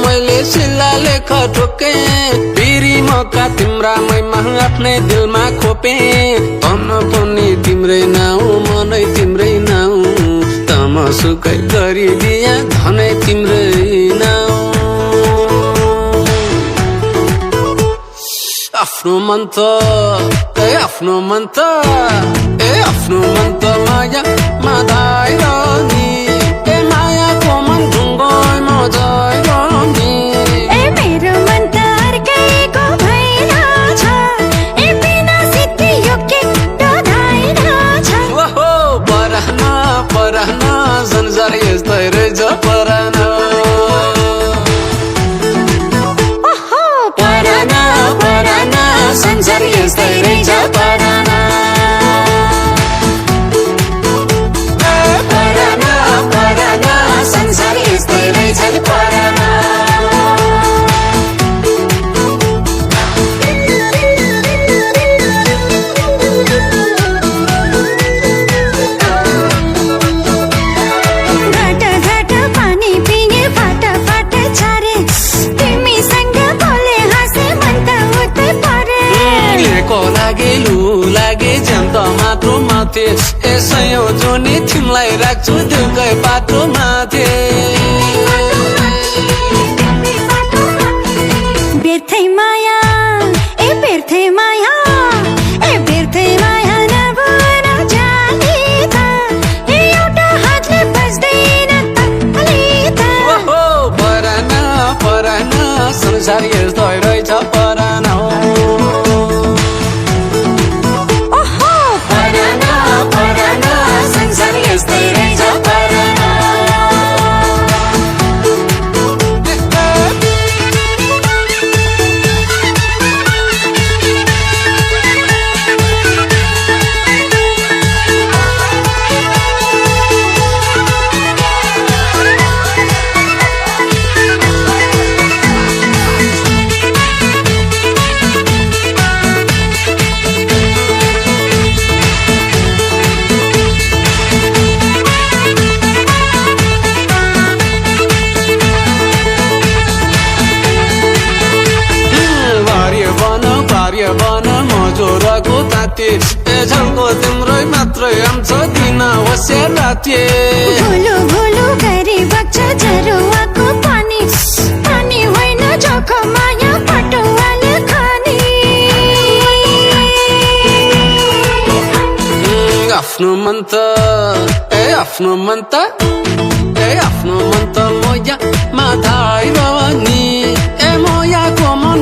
मैले सिल्ला लेख ठोके फेरि मौका तिम्रा मैमा आफ्नै दिलमा खोपे तन पनि तिम्रै नाउ मनै तिम्रै नाउ तमसुकै गरिदिया धनै तिम्रै नाउ आफ्नो मन त आफ्नो मन त आफ्नो मन त माया माधाएर नि मायाको मन ढुङ्गोइ मजाइ संसार यस्तै रहेछ पराना पराना पराना संसार यस्तै रहेछ पराना पराना पराना संसार यस्तै रहेछ पराना लागे ज्यान्त माटो माथे यसैयो जोनी तिमीलाई राख्छु दिलकै बाटो माथे बेर्थै माया बेर्थै माया बेर्थै माया नभएर जाने त एउटा हातले बज्दैन ताली त पराना पराना संसार यस्तै रहेछ पराना झल्को तिम्रै मात्रै आउँछ दिन होस्यार राति भुलु भुलु गरी बग्छ झरुवाको पानी पानी होइन जोख माया पटुवाले खानी आफ्नो मन त आफ्नो मन त आफ्नो मन त मोया माधाइ नि मोयाको मन